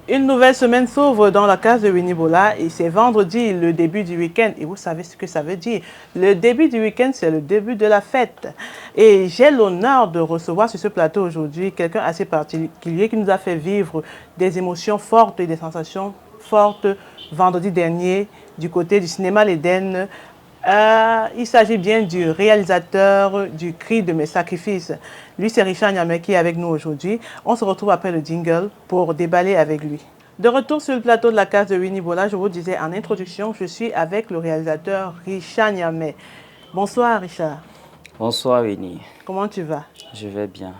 Une nouvelle semaine s'ouvre dans la case de Winnie Bola et c'est vendredi, le début du week-end. Et vous savez ce que ça veut dire. Le début du week-end, c'est le début de la fête. Et j'ai l'honneur de recevoir sur ce plateau aujourd'hui quelqu'un assez particulier qui nous a fait vivre des émotions fortes et des sensations fortes vendredi dernier du côté du cinéma L'Éden. Il s'agit bien du réalisateur du Cri de mes sacrifices. Lui, c'est Richard Niamey qui est avec nous aujourd'hui. On se retrouve après le jingle pour déballer avec lui. De retour sur le plateau de la case de Winnie Bola, je vous disais en introduction, je suis avec le réalisateur Richard Niamey. Bonsoir Richard. Bonsoir Winnie. Comment tu vas? Je vais bien.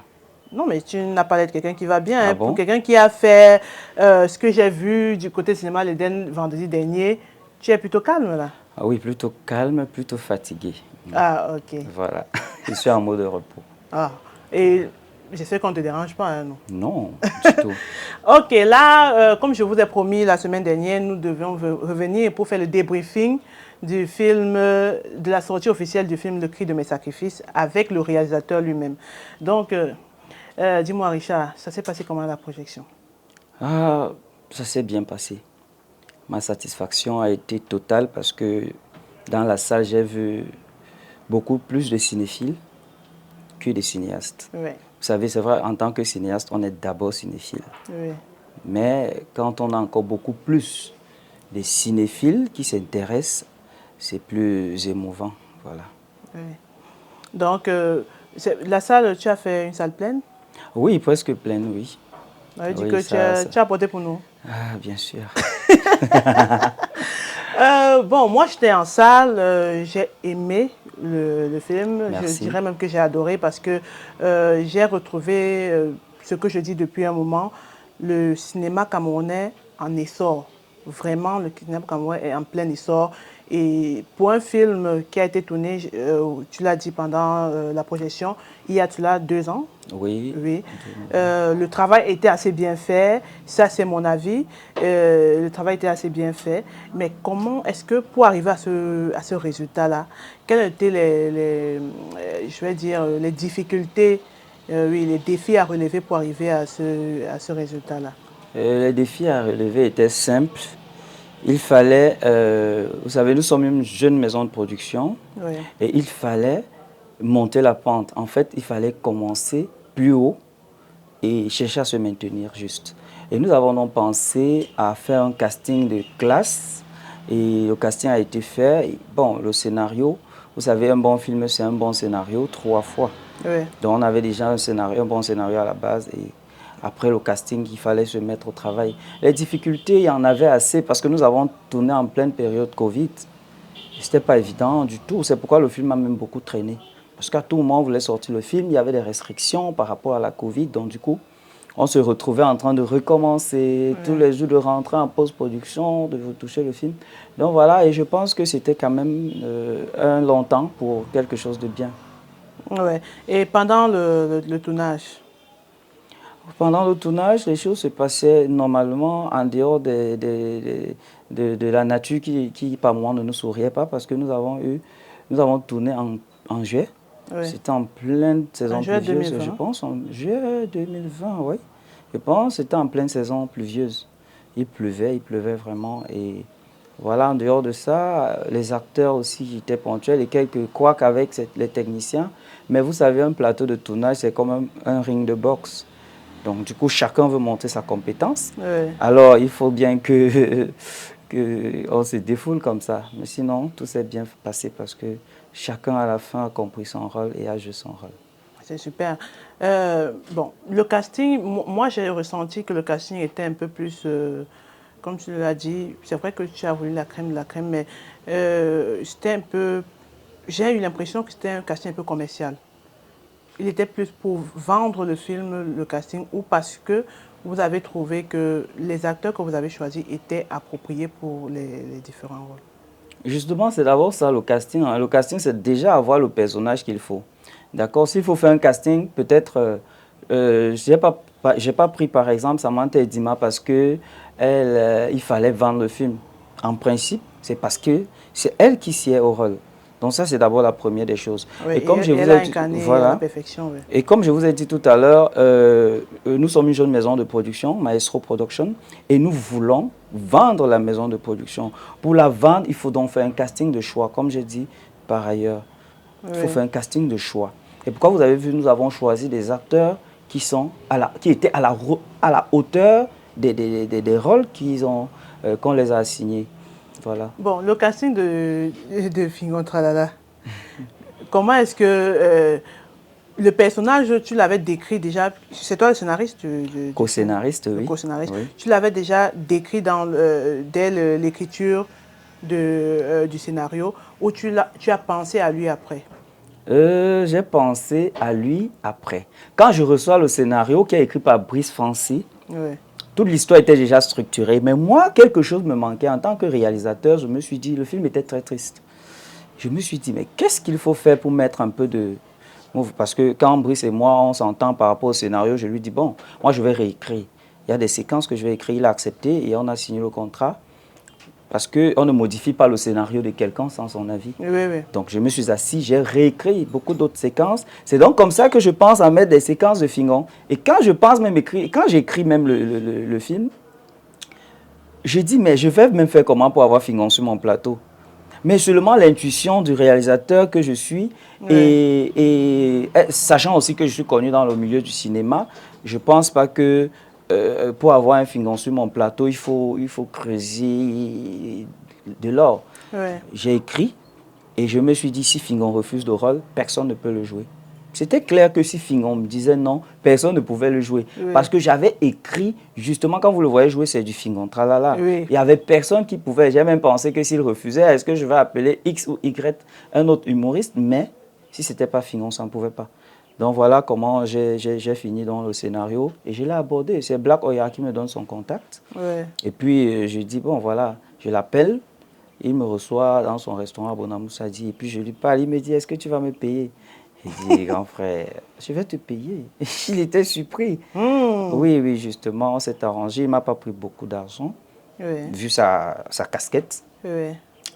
Non, mais tu n'as pas l'air de quelqu'un qui va bien. Ah Pour bon? quelqu'un qui a fait ce que j'ai vu du côté cinéma L'Éden vendredi dernier, tu es plutôt calme là. Ah oui, plutôt calme, plutôt fatigué. Ah, ok. Voilà, je suis en mode repos. Ah, et j'espère qu'on ne te dérange pas, hein, non? Non, du tout. Ok, là, comme je vous ai promis la semaine dernière, nous devions revenir pour faire le débriefing du film, de la sortie officielle du film Le Cri de mes sacrifices avec le réalisateur lui-même. Donc, dis-moi Richard, ça s'est passé comment la projection? Ah, ça s'est bien passé. Ma satisfaction a été totale parce que dans la salle, j'ai vu beaucoup plus de cinéphiles que de cinéastes. Oui, Vous savez, c'est vrai, en tant que cinéaste, on est d'abord cinéphile. oui. Mais quand on a encore beaucoup plus de cinéphiles qui s'intéressent, c'est plus émouvant. Voilà. Oui. Donc, la salle, tu as fait une salle pleine? Oui, presque pleine, oui. Ça veut dire Oui, que tu as apporté pour nous. Ah, bien sûr. Bon, moi j'étais en salle, j'ai aimé le film. Merci. Je dirais même que j'ai adoré parce que j'ai retrouvé ce que je dis depuis un moment, le cinéma camerounais en essor. Vraiment, le cinéma camerounais est en plein essor. Et pour un film qui a été tourné, tu l'as dit pendant la projection, il y a cela 2 ans. Oui. Oui. Le travail était assez bien fait, ça c'est mon avis. Le travail était assez bien fait. Mais comment est-ce que pour arriver à ce résultat-là, quelles étaient je vais dire, les difficultés, oui, les défis à relever pour arriver à ce résultat-là? Les défis à relever étaient simples. Il fallait, vous savez, nous sommes une jeune maison de production Oui. et il fallait monter la pente. En fait, il fallait commencer plus haut et chercher à se maintenir juste. Et nous avons donc pensé à faire un casting de classe et le casting a été fait. Bon, le scénario, vous savez, un bon film, c'est un bon scénario 3 fois. Oui. Donc on avait déjà un bon scénario à la base et après le casting, il fallait se mettre au travail. Les difficultés, il y en avait assez parce que nous avons tourné en pleine période Covid. Ce n'était pas évident du tout. C'est pourquoi le film a même beaucoup traîné. Parce qu'à tout moment, on voulait sortir le film, il y avait des restrictions par rapport à la Covid. Donc du coup, on se retrouvait en train de recommencer tous les jours, de rentrer en post-production, de retoucher le film. Donc voilà, et je pense que c'était quand même un long temps pour quelque chose de bien. Ouais. Et pendant le tournage? Pendant le tournage, les choses se passaient normalement en dehors de la nature qui, par moments, ne nous souriait pas parce que nous avons tourné en juillet. Oui. C'était en pleine saison En juillet pluvieuse, 2020. je pense, en juillet 2020, oui. Je pense que c'était en pleine saison pluvieuse. Il pleuvait vraiment. Et voilà, en dehors de ça, les acteurs aussi étaient ponctuels et quelques couacs avec les techniciens. Mais vous savez, un plateau de tournage, c'est comme un ring de boxe. Donc, du coup, chacun veut montrer sa compétence. Oui. Alors, il faut bien qu'on se défoule comme ça. Mais sinon, tout s'est bien passé parce que chacun, à la fin, a compris son rôle et a joué son rôle. C'est super. Bon, le casting, moi j'ai ressenti que le casting était un peu plus, comme tu l'as dit, c'est vrai que tu as voulu la crème, mais c'était un peu, j'ai eu l'impression que c'était un casting un peu commercial. Il était plus pour vendre le film, le casting, ou parce que vous avez trouvé que les acteurs que vous avez choisis étaient appropriés pour les différents rôles? Justement, c'est d'abord ça, le casting. Le casting, c'est déjà avoir le personnage qu'il faut. D'accord? S'il faut faire un casting, peut-être, j'ai pas pris par exemple Samantha Edima parce que il fallait vendre le film. En principe, c'est parce que c'est elle qui s'y est au rôle. Donc ça, c'est d'abord la première des choses. Oui, et comme je vous elle a ai dit, incarné voilà. la perfection. Oui. Et comme je vous ai dit tout à l'heure, nous sommes une jeune maison de production, Maestro Production, et nous voulons vendre la maison de production. Pour la vendre, il faut donc faire un casting de choix, comme j'ai dit par ailleurs. Il faut faire un casting de choix. Et pourquoi vous avez vu, nous avons choisi des acteurs qui étaient à la hauteur des rôles qu'on les a assignés. Voilà. Bon, le casting de Fingon Tralala, comment est-ce que le personnage, tu l'avais décrit déjà, c'est toi le scénariste Co-scénariste, oui. Co-scénariste. Oui. Tu l'avais déjà décrit dès l'écriture du scénario, ou tu as pensé à lui après? J'ai pensé à lui après. Quand je reçois le scénario qui est écrit par Brice Fancy, toute l'histoire était déjà structurée. Mais moi, quelque chose me manquait. En tant que réalisateur, je me suis dit, le film était très triste. Je me suis dit, mais qu'est-ce qu'il faut faire pour mettre un peu de... Parce que quand Brice et moi, on s'entend par rapport au scénario, je lui dis, bon, moi je vais réécrire. Il y a des séquences que je vais écrire, il a accepté et on a signé le contrat. Parce qu'on ne modifie pas le scénario de quelqu'un sans son avis. Oui, oui. Donc je me suis assis, j'ai réécrit beaucoup d'autres séquences. C'est donc comme ça que je pense à mettre des séquences de Fingon. Et quand je pense même écrire, quand j'écris même le film, je dis, mais je vais même faire comment pour avoir Fingon sur mon plateau? Mais seulement l'intuition du réalisateur que je suis, et sachant aussi que je suis connu dans le milieu du cinéma, je ne pense pas que pour avoir un Fingon sur mon plateau, il faut creuser de l'or. J'ai écrit et je me suis dit, si Fingon refuse le rôle, personne ne peut le jouer. C'était clair que si Fingon me disait non, personne ne pouvait le jouer. Parce que j'avais écrit, justement, quand vous le voyez jouer, c'est du Fingon, tralala. Il n'y avait personne qui pouvait. J'ai même pensé que s'il refusait, est-ce que je vais appeler X ou Y un autre humoriste? Mais si ce n'était pas Fingon, ça ne pouvait pas. Donc voilà comment j'ai fini dans le scénario et je l'ai abordé. C'est Black Oya qui me donne son contact. Et puis je dis, bon voilà, je l'appelle. Il me reçoit dans son restaurant à Bonamoussadi. Et puis je lui parle, il me dit, est-ce que tu vas me payer? Il dit, grand frère, je vais te payer. Il était surpris. Oui, oui, justement, on s'est arrangé. Il ne m'a pas pris beaucoup d'argent, vu sa casquette.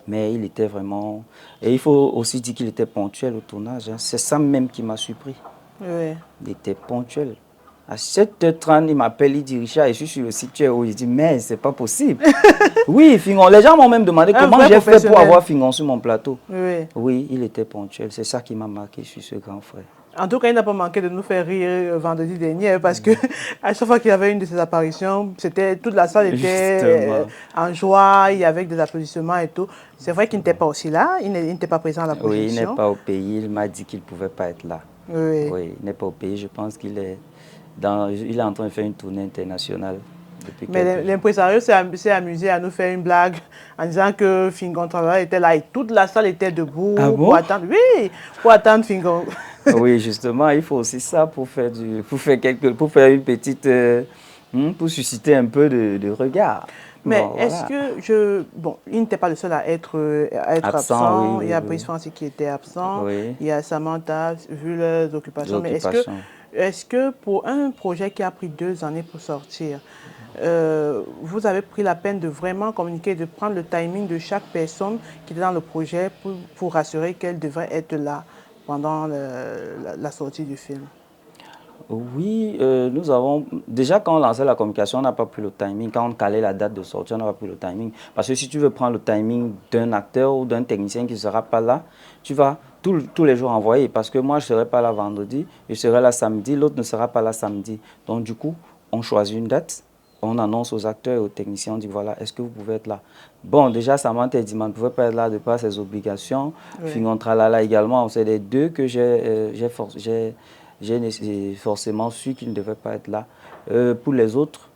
Mais il était vraiment... Et il faut aussi dire qu'il était ponctuel au tournage. Hein. C'est ça même qui m'a surpris. Il était ponctuel. À 7h30, il m'appelle, il dit, Richard, je suis sur le site, tu es où? Il dit, mais c'est pas possible. Oui, Fingon. Les gens m'ont même demandé comment j'ai fait pour avoir Fingon sur mon plateau. Oui, il était ponctuel. C'est ça qui m'a marqué sur ce grand frère. En tout cas, il n'a pas manqué de nous faire rire vendredi dernier parce que à chaque fois qu'il y avait une de ses apparitions, toute la salle était en joie, il y avait des applaudissements et tout. C'est vrai qu'il n'était pas aussi là, il n'était pas présent à la projection. Oui, il n'est pas au pays, il m'a dit qu'il ne pouvait pas être là. Oui, il n'est pas au pays, je pense qu'il est... il est en train de faire une tournée internationale. Mais l'impresario s'est amusé à nous faire une blague en disant que Fingon Tralala était là et toute la salle était debout pour attendre. Oui, pour attendre Fingon. Oui, justement, il faut aussi ça pour faire une petite, pour susciter un peu de regard. Mais bon, est-ce que il n'était pas le seul à être absent. Oui, il y a Brice Fancy qui était absent. Il y a Samantha, vu leurs occupations. Mais est-ce que pour un projet qui a pris 2 années pour sortir, vous avez pris la peine de vraiment communiquer, de prendre le timing de chaque personne qui était dans le projet pour rassurer qu'elle devrait être là pendant la sortie du film? Oui, nous avons... Déjà, quand on lançait la communication, on n'a pas pris le timing. Quand on calait la date de sortie, on n'a pas pris le timing. Parce que si tu veux prendre le timing d'un acteur ou d'un technicien qui ne sera pas là, tu vas tous les jours envoyer. Parce que moi, je ne serai pas là vendredi, je serai là samedi, l'autre ne sera pas là samedi. Donc, du coup, on choisit une date, on annonce aux acteurs et aux techniciens, on dit voilà, est-ce que vous pouvez être là? Bon, déjà, Samantha dit, on ne pouvait pas être là de par ses obligations. Fingon Tralala également, c'est les deux que j'ai forcément su qu'il ne devait pas être là. Pour les autres,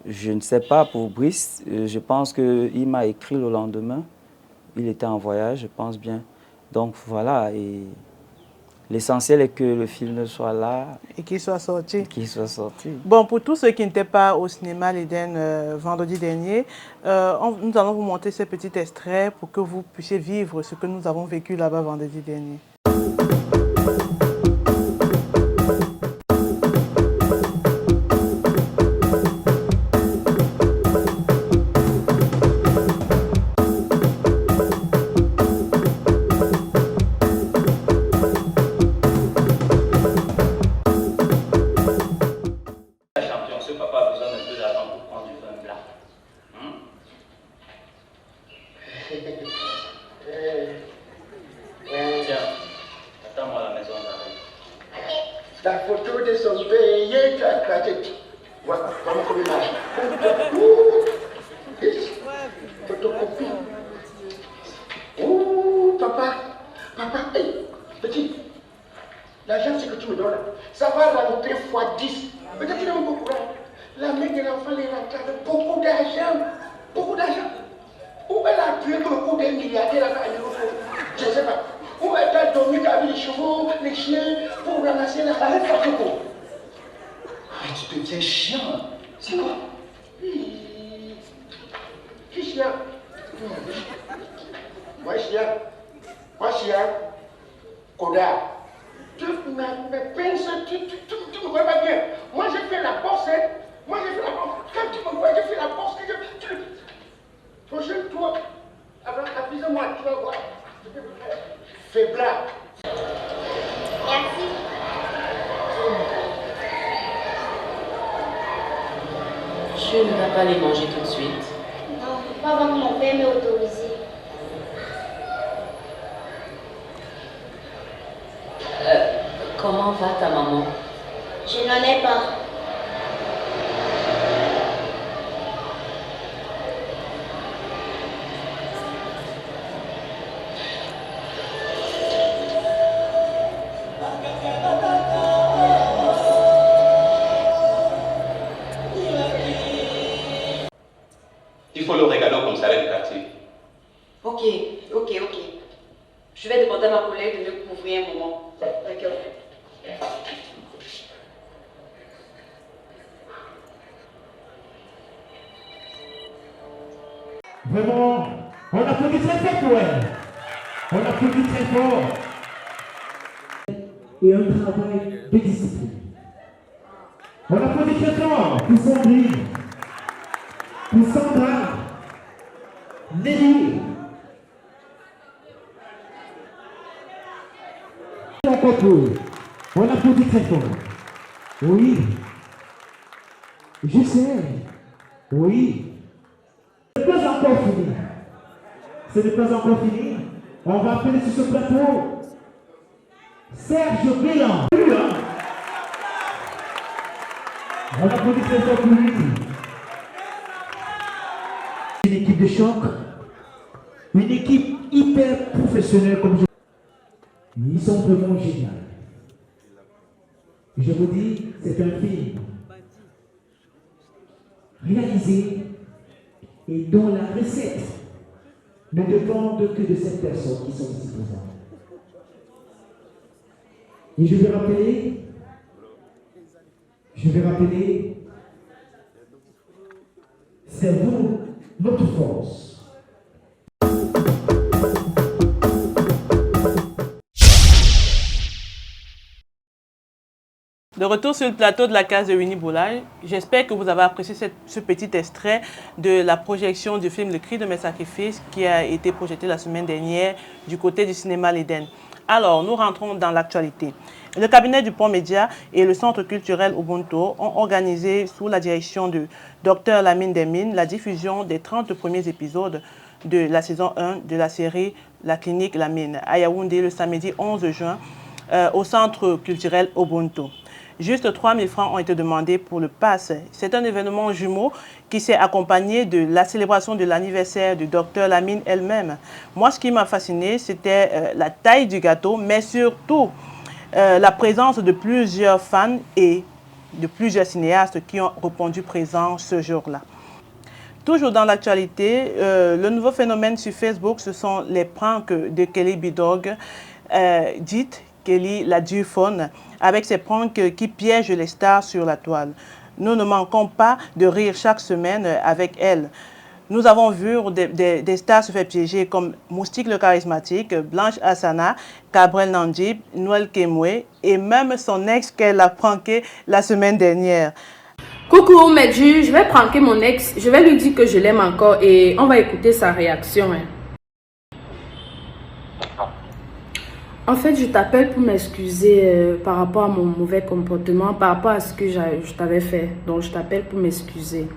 je ne sais pas. Pour Brice, je pense qu'il m'a écrit le lendemain. Il était en voyage, je pense bien. Donc voilà, et l'essentiel est que le film soit là. Et qu'il soit sorti. Qu'il soit sorti. Bon, pour tous ceux qui n'étaient pas au cinéma l'Éden vendredi dernier, nous allons vous montrer ce petit extrait pour que vous puissiez vivre ce que nous avons vécu là-bas vendredi dernier. Voilà, comment comme image. Photocopie. Oh, papa, hey, petit, l'argent c'est que tu me donnes, ça va rentrer fois 10. Peut-être tu n'as beaucoup là. La mère de l'enfant est rentrée avec beaucoup d'argent. Beaucoup d'argent. Où elle a tué que le coup d'un milliardaire à l'euro. Je ne sais pas. Où elle a dormi avec les chevaux, les chiens, pour ramasser la palette par le coup. Ah, tu te tiens chiant. C'est quoi? Qui chien? Moi chien. Koda. Tu me vois pas bien. Moi j'ai fait la bourse. Quand tu me vois, j'ai fait la bourse. Prochaine fois, avise-moi, tu vas voir. Faiblard. Merci. Je ne vais pas les manger tout de suite. Non, pas avant que mon père m'ait autorisé. Comment va ta maman? Je n'en ai pas. Il faut le regarder au commissariat du quartier. Ok. Je vais demander à ma collègue de me couvrir un moment. D'accord. Vraiment, on applaudit très fort pour elle. On applaudit très fort. Et un travail de discipline. On applaudit très fort pour Sandrine, pour Sandra, Nelly. Encore pour. On applaudit très fort. Oui. Je sais. Oui. Ce n'est pas encore fini. Ce n'est pas encore fini. On va appeler sur ce plateau Serge Bélan. On applaudit très fort pour lui. Une équipe de choc. Une équipe hyper professionnelle comme je. Ils sont vraiment géniaux. Je vous dis, c'est un film réalisé et dont la recette ne dépend que de ces personnes qui sont ici présentes. Et je vais rappeler, c'est vous, notre force. De retour sur le plateau de la case de Winnie Boulay, j'espère que vous avez apprécié ce petit extrait de la projection du film Le Cri de mes sacrifices qui a été projeté la semaine dernière du côté du cinéma L'Éden. Alors, nous rentrons dans l'actualité. Le cabinet du Pont Média et le Centre culturel Ubuntu ont organisé, sous la direction de Dr Lamine Demine, la diffusion des 30 premiers épisodes de la saison 1 de la série La Clinique Lamine à Yaoundé le samedi 11 juin au Centre culturel Ubuntu. Juste 3 000 francs ont été demandés pour le pass. C'est un événement jumeau qui s'est accompagné de la célébration de l'anniversaire du docteur Lamine elle-même. Moi, ce qui m'a fasciné, c'était la taille du gâteau, mais surtout la présence de plusieurs fans et de plusieurs cinéastes qui ont répondu présents ce jour-là. Toujours dans l'actualité, le nouveau phénomène sur Facebook, ce sont les pranks de Kelly Bidog, dite Kelly la Duphone, avec ses pranks qui piègent les stars sur la toile. Nous ne manquons pas de rire chaque semaine avec elle. Nous avons vu des stars se faire piéger comme Moustique le charismatique, Blanche Hassana, Gabriel Nandib, Noël Kemwe et même son ex qu'elle a pranké la semaine dernière. Coucou Medju, je vais pranker mon ex, je vais lui dire que je l'aime encore et on va écouter sa réaction. En fait, je t'appelle pour m'excuser par rapport à mon mauvais comportement, par rapport à ce que je t'avais fait. Donc, je t'appelle pour m'excuser.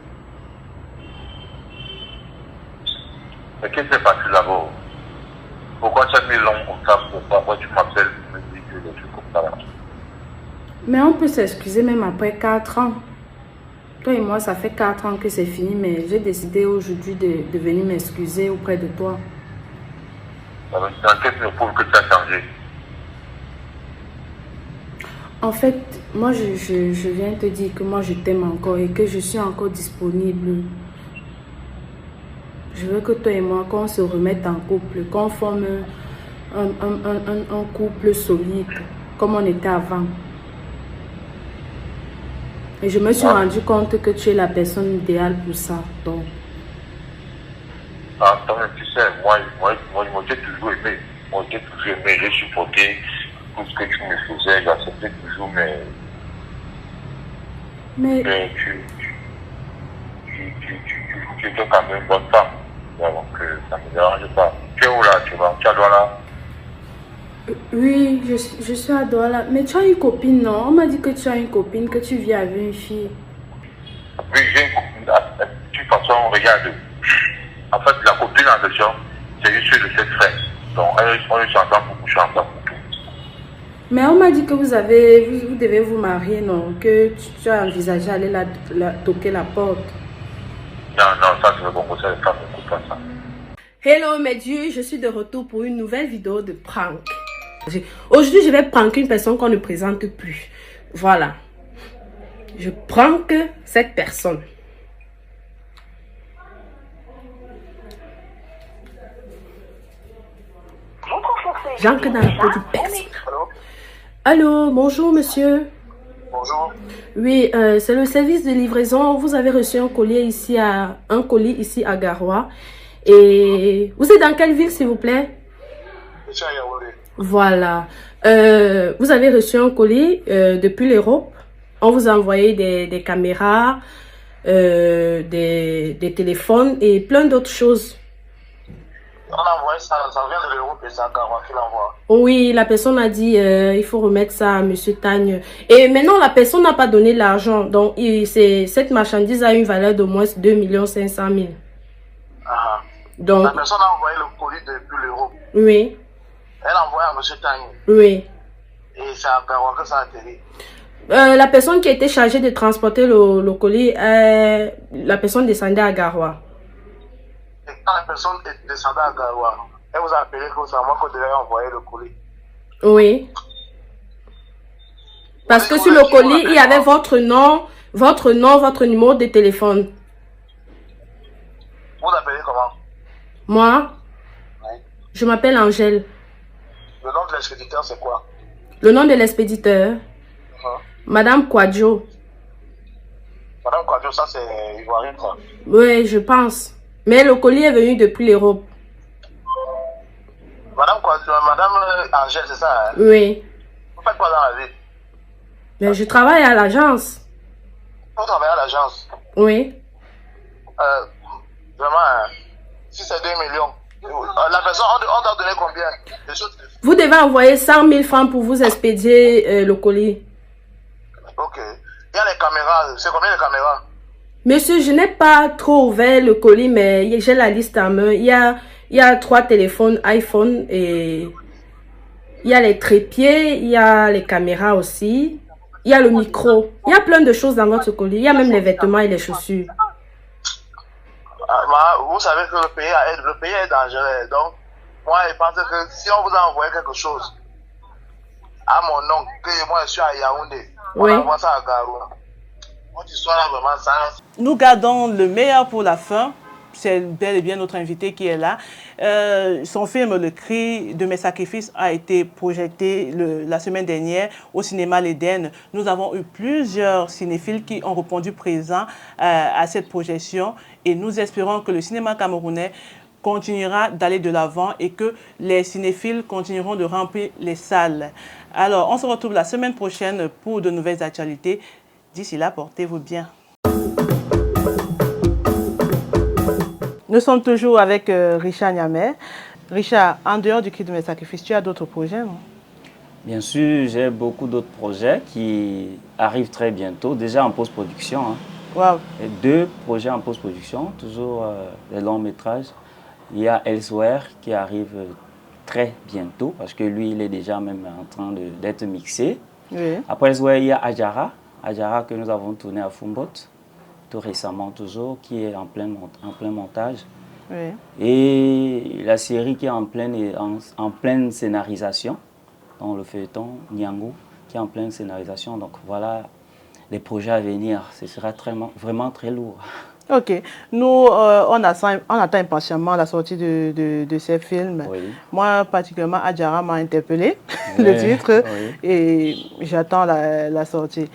Mais qu'est-ce qui s'est passé d'abord? Pourquoi tu as mis l'homme comme ça? Pourquoi tu m'appelles pour me dire que des trucs comme ça là? Mais on peut s'excuser même après 4 ans. Toi et moi, ça fait 4 ans que c'est fini, mais j'ai décidé aujourd'hui de venir m'excuser auprès de toi. Dans quel me prouve que tu as changé? En fait, moi, je viens te dire que moi, je t'aime encore et que je suis encore disponible. Je veux que toi et moi, qu'on se remette en couple, qu'on forme un couple solide, comme on était avant. Et je me suis rendu compte que tu es la personne idéale pour ça. Donc. Ah, tu sais, moi, j'ai toujours aimé. Moi, j'ai toujours aimé, j'ai supporté tout ce que tu me faisais, j'acceptais toujours, mais tu étais quand même une bonne femme. Donc, ça ne me dérange pas. Tu es où là? Tu es à Douala? Oui, je suis à Douala. Mais tu as une copine, non? On m'a dit que tu as une copine, que tu vis avec une fille. Oui, j'ai une copine. De toute façon, regarde. En fait, la copine en question, c'est juste de cette frère. Donc, on est ensemble pour coucher ensemble pour tout. Mais on m'a dit que vous devez vous marier, non? Que tu as envisagé d'aller toquer la porte. Non, ça, c'est le bon conseil de femme, écoute pas ça. Hello mes dieux, je suis de retour pour une nouvelle vidéo de prank. Aujourd'hui, je vais pranker une personne qu'on ne présente plus. Voilà. Je prank cette personne. J'entre dans la peau du personne. Allô, bonjour monsieur. Bonjour. Oui, c'est le service de livraison. Vous avez reçu un colis ici à Garoua. Et vous êtes dans quelle ville, s'il vous plaît? Je suis à Yaoundé. Voilà. Vous avez reçu un colis depuis l'Europe. On vous a envoyé des caméras, des téléphones et plein d'autres choses. On a envoyé ça vient de l'Europe et c'est à Garoua qui l'envoie. Oui, la personne a dit il faut remettre ça à monsieur Tagne. Et maintenant, la personne n'a pas donné l'argent. Donc, cette marchandise a une valeur de moins 2 500 000. Ah. Donc, la personne a envoyé le colis depuis l'Europe. Oui. Elle a envoyé à monsieur Tagne. Oui. Et c'est à Garoua que ça a atterri. La personne qui a été chargée de transporter le colis, la personne descendait à Garoua. Et quand la personne descendait à Garoua, elle vous a appelé que c'est à moi que devait envoyer le colis. Oui. Parce que sur le colis, il y avait votre nom, votre numéro de téléphone. Vous l'appelez comment? Moi, Oui. Je m'appelle Angèle. Le nom de l'expéditeur, c'est quoi? Le nom de l'expéditeur, Madame Quadjo. Madame Quadjo, ça c'est ivoirien, quoi. Oui, je pense. Mais le colis est venu depuis l'Europe. Madame Quadjo, Madame Angèle, c'est ça, hein? Oui. Vous faites quoi dans la vie? Mais je travaille à l'agence. Vous travaillez à l'agence? Oui. Vraiment, si c'est 2 millions, la personne, on doit donner combien? Vous devez envoyer 100 000 francs pour vous expédier le colis. Ok. Il y a les caméras. C'est combien les caméras? Monsieur, je n'ai pas trop ouvert le colis, mais j'ai la liste en main. Il y a 3 téléphones iPhone et il y a les trépieds, il y a les caméras aussi. Il y a le micro. Il y a plein de choses dans votre colis. Il y a même les vêtements et les chaussures. Vous savez que le pays est dangereux. Donc, moi, je pense que si on vous a envoyé quelque chose à mon nom, que moi je suis à Yaoundé, on envoie ça à Garoua. Votre histoire là, vraiment, ça. Nous gardons le meilleur pour la fin. C'est bel et bien notre invité qui est là. Son film Le Cri de mes sacrifices a été projeté la semaine dernière au cinéma L'Éden. Nous avons eu plusieurs cinéphiles qui ont répondu présents à cette projection et nous espérons que le cinéma camerounais continuera d'aller de l'avant et que les cinéphiles continueront de remplir les salles. Alors, on se retrouve la semaine prochaine pour de nouvelles actualités. D'ici là, portez-vous bien. Nous sommes toujours avec Richard Niamey. Richard, en dehors du Cri de mes sacrifices, tu as d'autres projets, non? Bien sûr, j'ai beaucoup d'autres projets qui arrivent très bientôt, déjà en post-production. Hein. Wow. Et 2 projets en post-production, toujours des longs métrages. Il y a Elsewhere qui arrive très bientôt, parce que lui, il est déjà même en train d'être mixé. Oui. Après, il y a Adjara. Adjara que nous avons tourné à Fumbot, tout récemment toujours, qui est en plein montage. Oui. Et la série qui est en pleine scénarisation, dans le feuilleton Nyango, qui est en pleine scénarisation. Donc voilà les projets à venir. Ce sera vraiment très lourd. Ok. Nous, on attend impatiemment la sortie de ces films. Oui. Moi, particulièrement, Adjara m'a interpellé, le titre, et j'attends la sortie.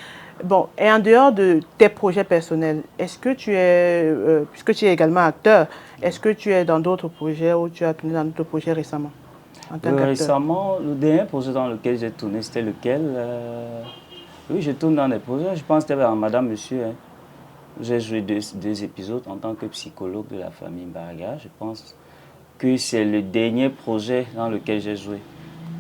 Bon, et en dehors de tes projets personnels, est-ce que tu es, puisque tu es également acteur, est-ce que tu es dans d'autres projets ou tu as tourné dans d'autres projets récemment en tant qu'acteur? Récemment, le dernier projet dans lequel j'ai tourné, c'était lequel? Oui, je tourne dans des projets. Je pense que c'était dans Madame Monsieur. Hein. J'ai joué deux épisodes en tant que psychologue de la famille Mbaraga. Je pense que c'est le dernier projet dans lequel j'ai joué.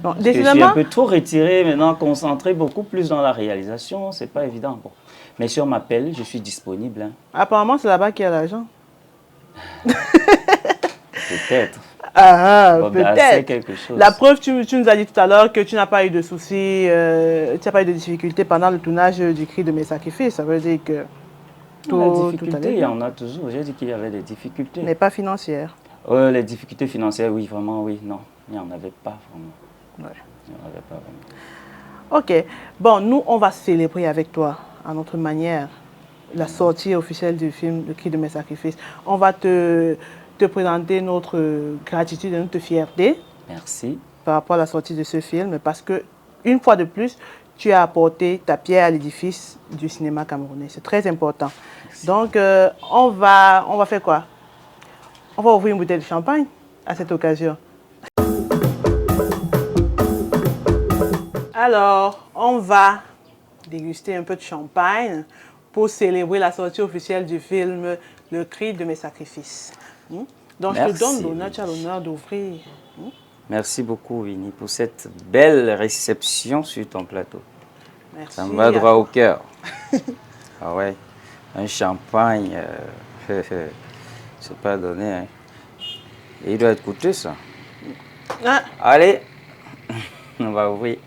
Bon, je suis un peu trop retiré maintenant, concentré beaucoup plus dans la réalisation, c'est pas évident. Bon. Mais si on m'appelle, je suis disponible. Hein. Apparemment, c'est là-bas qu'il y a l'argent. Peut-être. Ah, bon, peut-être. Quelque chose. La preuve, tu nous as dit tout à l'heure que tu n'as pas eu de soucis, tu n'as pas eu de difficultés pendant le tournage du Cri de mes sacrifices. Ça veut dire que tout il y en a toujours. J'ai dit qu'il y avait des difficultés. Mais pas financières. Les difficultés financières, oui, vraiment, oui. Non, il n'y en avait pas vraiment. Ouais. Il n'y en avait pas vraiment. Ok. Bon, nous, on va célébrer avec toi, à notre manière, la sortie officielle du film Le Cri de mes sacrifices. On va te présenter notre gratitude et notre fierté. Merci. Par rapport à la sortie de ce film, parce que, une fois de plus, tu as apporté ta pierre à l'édifice du cinéma camerounais. C'est très important. Merci. Donc, on va faire quoi? On va ouvrir une bouteille de champagne à cette occasion. Alors, on va déguster un peu de champagne pour célébrer la sortie officielle du film Le Cri de mes sacrifices. Donc, merci. Je te donne l'honneur, tu as l'honneur d'ouvrir. Merci beaucoup, Winnie, pour cette belle réception sur ton plateau. Merci. Ça me va droit au cœur. Ah ouais, un champagne, c'est pas donné. Hein. Et il doit être coûteux, ça. Ah. Allez, on va ouvrir.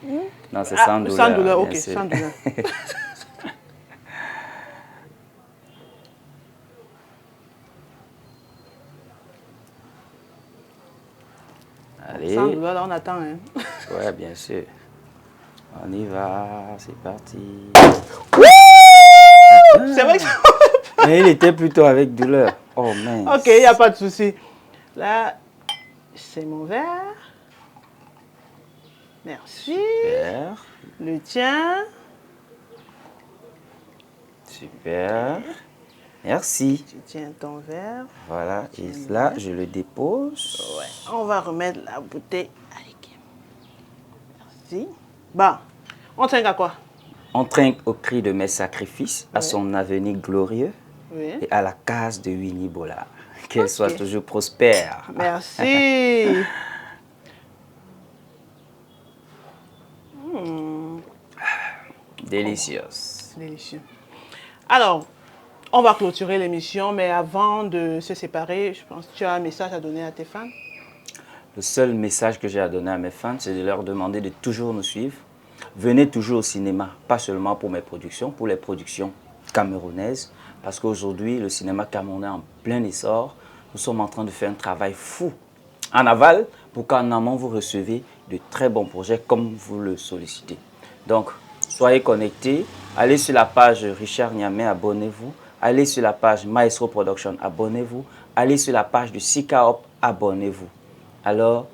Non, c'est sans douleur. Sans douleur, ok, sans douleur. Allez. Sans douleur, là, on attend. Hein. Ouais, bien sûr. On y va, c'est parti. C'est vrai que mais il était plutôt avec douleur. Oh, mince. Ok, il n'y a pas de souci. Là, c'est mon verre. Merci. Super. Le tien. Super. Merci. Tu tiens ton verre. Voilà, et là, je le dépose. Ouais. On va remettre la bouteille avec. Merci. Bon, on trinque à quoi? On trinque au Cri de mes sacrifices, à son avenir glorieux et à la case de Winnie Bola. Qu'elle soit toujours prospère. Merci. Délicieuse. Délicieux. Alors, on va clôturer l'émission, mais avant de se séparer, je pense que tu as un message à donner à tes fans. Le seul message que j'ai à donner à mes fans, c'est de leur demander de toujours nous suivre. Venez toujours au cinéma, pas seulement pour mes productions, pour les productions camerounaises, parce qu'aujourd'hui, le cinéma camerounais est en plein essor. Nous sommes en train de faire un travail fou en aval pour qu'en amont, vous recevez de très bons projets comme vous le sollicitez. Donc, soyez connectés, allez sur la page Richard Niamey, abonnez-vous. Allez sur la page Maestro Production, abonnez-vous. Allez sur la page de Sika Hop, abonnez-vous. Alors,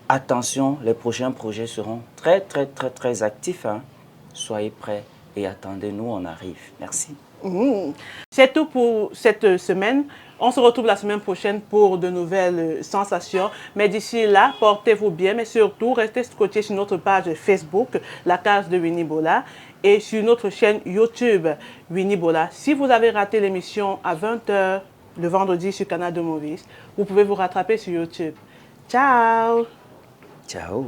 attention, les prochains projets seront très actifs. Hein. Soyez prêts et attendez-nous, on arrive. Merci. C'est tout pour cette semaine. On se retrouve la semaine prochaine pour de nouvelles sensations. Mais d'ici là, portez-vous bien, mais surtout, restez scotchés sur notre page Facebook, la case de Winnie Bola, et sur notre chaîne YouTube, Winnie Bola. Si vous avez raté l'émission à 20 h le vendredi sur Canal de Maurice, vous pouvez vous rattraper sur YouTube. Ciao! Ciao!